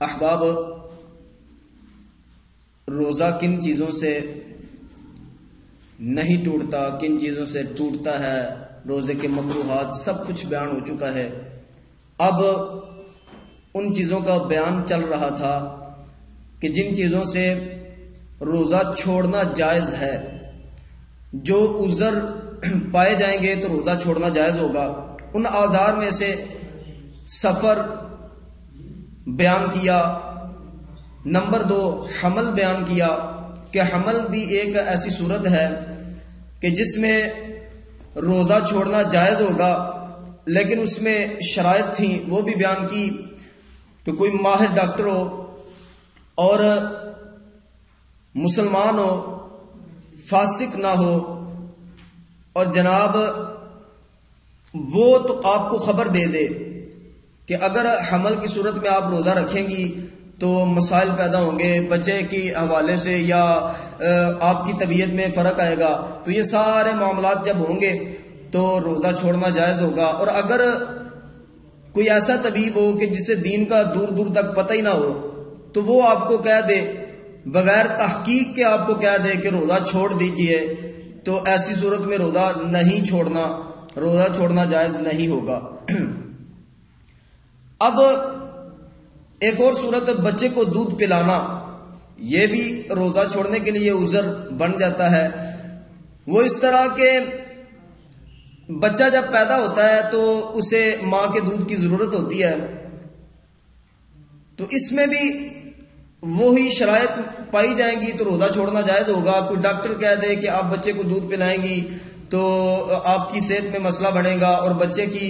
احباب، روزہ کن چیزوں سے نہیں ٹوٹتا، کن چیزوں سے ٹوٹتا ہے، روزے کے مکروہات سب کچھ بیان ہو چکا ہے۔ اب ان چیزوں کا بیان چل رہا تھا کہ جن چیزوں سے روزہ چھوڑنا جائز ہے، جو عذر پائے جائیں گے تو روزہ چھوڑنا جائز ہوگا۔ ان اعذار میں سے سفر بیان کیا، نمبر 2 حمل بیان کیا کہ حمل بھی ایک ایسی صورت ہے کہ جس میں روزہ چھوڑنا جائز ہوگا، لیکن اس میں شرائط تھیں، وہ بھی بیان کی کہ کوئی ماہر ڈاکٹر ہو اور مسلمان ہو، فاسق نہ ہو، اور جناب وہ تو آپ کو خبر دے دے کہ اگر حمل کی صورت میں آپ روزہ رکھیں گی تو مسائل پیدا ہوں گے بچے کے حوالے سے، یا آپ کی طبیعت میں فرق آئے گا، تو یہ سارے معاملات جب ہوں گے تو روزہ چھوڑنا جائز ہوگا۔ اور اگر کوئی ایسا طبیب ہو کہ جسے دین کا دور دور تک پتہ ہی نہ ہو، تو وہ آپ کو کہہ دے بغیر تحقیق کے، آپ کو کہہ دے کہ روزہ چھوڑ دیجئے، تو ایسی صورت میں روزہ چھوڑنا جائز نہیں ہوگا۔ اب ایک اور صورت، بچے کو دودھ پلانا، یہ بھی روزہ چھوڑنے کے لیے عذر بن جاتا ہے۔ وہ اس طرح کہ بچہ جب پیدا ہوتا ہے تو اسے ماں کے دودھ کی ضرورت ہوتی ہے، تو اس میں بھی وہی شرائط پائی جائیں گی تو روزہ چھوڑنا جائز ہوگا۔ کوئی ڈاکٹر کہہ دے کہ آپ بچے کو دودھ پلائیں گی تو آپ کی صحت میں مسئلہ بنے گا، اور بچے کی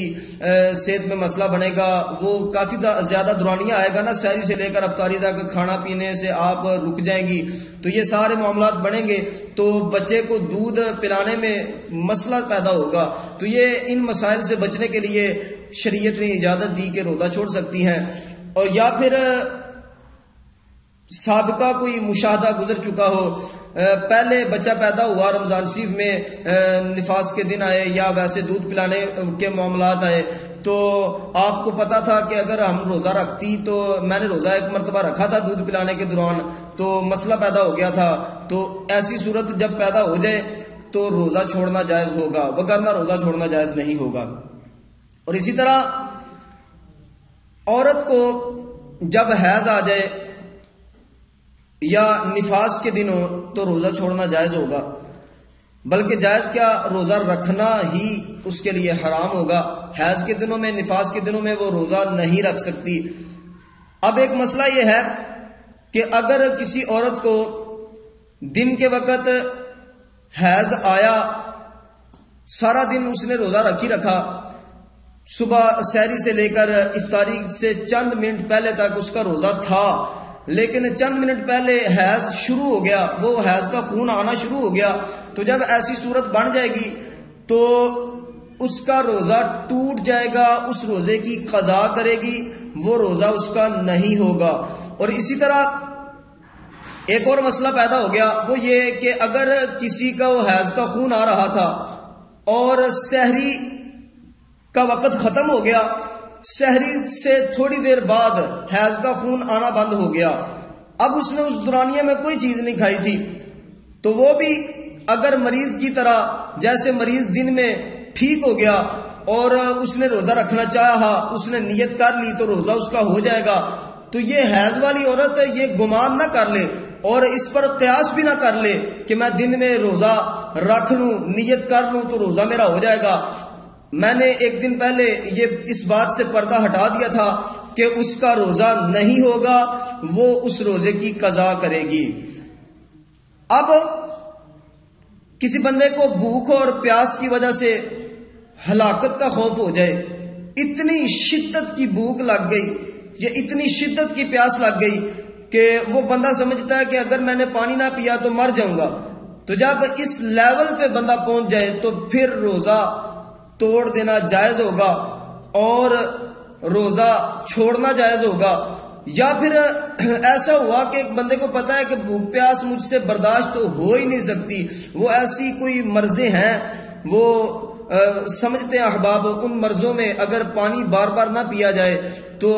صحت میں مسئلہ بنے گا، وہ کافی زیادہ دورانیہ آئے گا نا، سحری سے لے کر افطاری تک کھانا پینے سے آپ رک جائیں گی، تو یہ سارے معاملات بڑھیں گے، تو بچے کو دودھ پلانے میں مسئلہ پیدا ہوگا۔ تو یہ ان مسائل سے بچنے کے لیے شریعت نے اجازت دی کہ روزہ چھوڑ سکتی ہیں۔ اور یا پھر سابقہ کوئی مشاہدہ گزر چکا ہو، پہلے بچہ پیدا ہوا رمضان شریف میں، نفاس کے دن آئے یا ویسے دودھ پلانے کے معاملات آئے، تو آپ کو پتا تھا کہ اگر ہم روزہ رکھتی، تو میں نے روزہ ایک مرتبہ رکھا تھا دودھ پلانے کے دوران، تو مسئلہ پیدا ہو گیا تھا، تو ایسی صورت جب پیدا ہو جائے تو روزہ چھوڑنا جائز ہوگا، وگرنہ روزہ چھوڑنا جائز نہیں ہوگا۔ اور اسی طرح عورت کو جب حیض آ جائے یا نفاس کے دن ہو تو روزہ چھوڑنا جائز ہوگا، بلکہ جائز کیا، روزہ رکھنا ہی اس کے لیے حرام ہوگا۔ حیض کے دنوں میں، نفاس کے دنوں میں وہ روزہ نہیں رکھ سکتی۔ اب ایک مسئلہ یہ ہے کہ اگر کسی عورت کو دن کے وقت حیض آیا، سارا دن اس نے روزہ رکھا، صبح سحری سے لے کر افطاری سے چند منٹ پہلے تک اس کا روزہ تھا، لیکن چند منٹ پہلے حیض شروع ہو گیا، وہ حیض کا خون آنا شروع ہو گیا، تو جب ایسی صورت بن جائے گی تو اس کا روزہ ٹوٹ جائے گا، اس روزے کی قضا کرے گی، وہ روزہ اس کا نہیں ہوگا۔ اور اسی طرح ایک اور مسئلہ پیدا ہو گیا، وہ یہ کہ اگر کسی کا وہ حیض کا خون آ رہا تھا اور سحری کا وقت ختم ہو گیا، سحری سے تھوڑی دیر بعد حیض کا خون آنا بند ہو گیا، اب اس نے اس دورانیہ میں کوئی چیز نہیں کھائی تھی، تو وہ بھی اگر مریض کی طرح، جیسے مریض دن میں ٹھیک ہو گیا اور اس نے روزہ رکھنا چاہا، اس نے نیت کر لی تو روزہ اس کا ہو جائے گا۔ تو یہ حیض والی عورت یہ گمان نہ کر لے اور اس پر قیاس بھی نہ کر لے کہ میں دن میں روزہ رکھ لوں، نیت کر لوں تو روزہ میرا ہو جائے گا۔ میں نے ایک دن پہلے یہ اس بات سے پردہ ہٹا دیا تھا کہ اس کا روزہ نہیں ہوگا، وہ اس روزے کی قضا کرے گی۔ اب کسی بندے کو بھوک اور پیاس کی وجہ سے ہلاکت کا خوف ہو جائے، اتنی شدت کی بھوک لگ گئی یا اتنی شدت کی پیاس لگ گئی کہ وہ بندہ سمجھتا ہے کہ اگر میں نے پانی نہ پیا تو مر جاؤں گا، تو جب اس لیول پہ بندہ پہنچ جائے تو پھر روزہ توڑ دینا جائز ہوگا اور روزہ چھوڑنا جائز ہوگا۔ یا پھر ایسا ہوا کہ ایک بندے کو پتا ہے کہ بھوک پیاس مجھ سے برداشت تو ہو ہی نہیں سکتی، وہ ایسی کوئی مرضیں ہیں، وہ سمجھتے ہیں احباب ان مرضوں میں اگر پانی بار بار نہ پیا جائے تو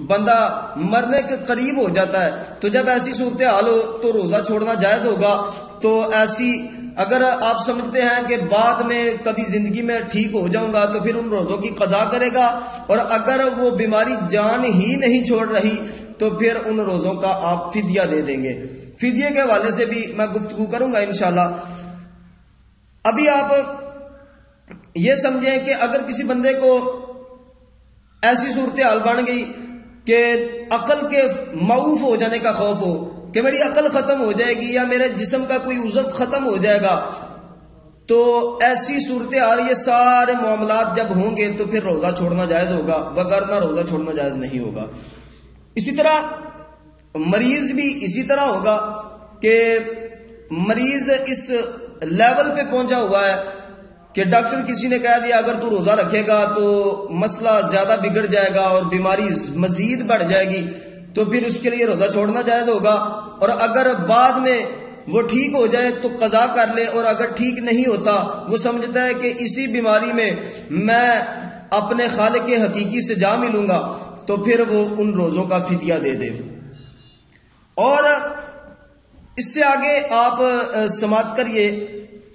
بندہ مرنے کے قریب ہو جاتا ہے تو جب ایسی صورتحال ہو تو روزہ چھوڑنا جائز ہوگا. تو ایسی اگر آپ سمجھتے ہیں کہ بعد میں کبھی زندگی میں ٹھیک ہو جاؤں گا تو پھر ان روزوں کی قضا کرے گا, اور اگر وہ بیماری جان ہی نہیں چھوڑ رہی تو پھر ان روزوں کا آپ فدیہ دے دیں گے. فدیے کے حوالے سے بھی میں گفتگو کروں گا انشاءاللہ. ابھی آپ یہ سمجھیں کہ اگر کسی بندے کو ایسی صورتحال بن گئی کہ عقل کے معوف ہو جانے کا خوف ہو کہ میری عقل ختم ہو جائے گی یا میرے جسم کا کوئی عضو ختم ہو جائے گا, تو ایسی صورتحال یہ سارے معاملات جب ہوں گے تو پھر روزہ چھوڑنا جائز ہوگا, وگرنہ روزہ چھوڑنا جائز نہیں ہوگا. اسی طرح مریض بھی اسی طرح ہوگا کہ مریض اس لیول پہ پہنچا ہوا ہے کہ ڈاکٹر کسی نے کہہ دیا اگر تو روزہ رکھے گا تو مسئلہ زیادہ بگڑ جائے گا اور بیماری مزید بڑھ جائے گی, تو پھر اس کے لیے روزہ چھوڑنا جائز ہوگا. اور اگر بعد میں وہ ٹھیک ہو جائے تو قضا کر لے, اور اگر ٹھیک نہیں ہوتا وہ سمجھتا ہے کہ اسی بیماری میں میں اپنے خالق حقیقی سے جا ملوں گا تو پھر وہ ان روزوں کا فدیہ دے دے. اور اس سے آگے آپ سماعت کریے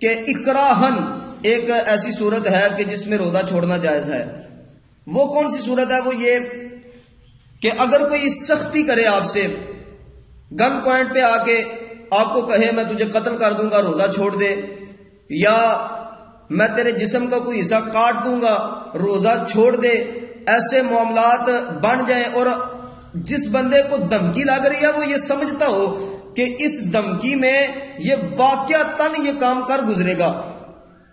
کہ اکراہن ایک ایسی صورت ہے کہ جس میں روزہ چھوڑنا جائز ہے. وہ کون سی صورت ہے؟ وہ یہ کہ اگر کوئی سختی کرے آپ سے, گن پوائنٹ پہ آ کے آپ کو کہے میں تجھے قتل کر دوں گا روزہ چھوڑ دے, یا میں تیرے جسم کا کوئی حصہ کاٹ دوں گا روزہ چھوڑ دے, ایسے معاملات بن جائیں اور جس بندے کو دھمکی لگ رہی ہے وہ یہ سمجھتا ہو کہ اس دھمکی میں یہ واقعتاً یہ کام کر گزرے گا,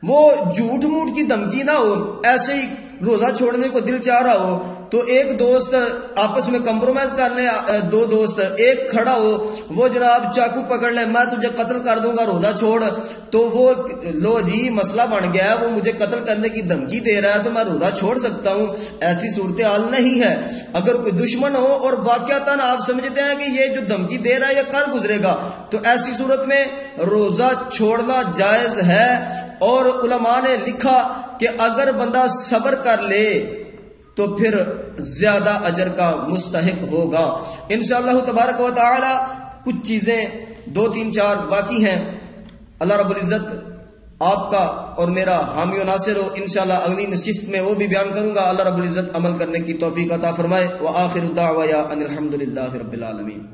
وہ جھوٹ موٹ کی دھمکی نہ ہو, ایسے ہی روزہ چھوڑنے کو دل چاہ رہا ہو تو ایک دوست آپس میں کمپرومائز کر لیں, دو دوست ایک کھڑا ہو, وہ جناب چاقو پکڑ لیں میں تجھے قتل کر دوں گا روزہ چھوڑ, تو وہ لو جی مسئلہ بن گیا ہے, وہ مجھے قتل کرنے کی دھمکی دے رہا ہے تو میں روزہ چھوڑ سکتا ہوں. ایسی صورتحال نہیں ہے. اگر کوئی دشمن ہو اور واقعتاً آپ سمجھتے ہیں کہ یہ جو دھمکی دے رہا ہے یہ کر گزرے گا تو ایسی صورت میں روزہ چھوڑنا جائز ہے. اور علماء نے لکھا کہ اگر بندہ صبر کر لے تو پھر زیادہ اجر کا مستحق ہوگا. انشاءاللہ تبارک و تعالی کچھ چیزیں 2 3 4 باقی ہیں. اللہ رب العزت آپ کا اور میرا حامی و ناصر ہو. انشاءاللہ اگلی نشست میں وہ بھی بیان کروں گا. اللہ رب العزت عمل کرنے کی توفیق عطا فرمائے. وآخر الدعوى ان الحمد للہ رب العالمین.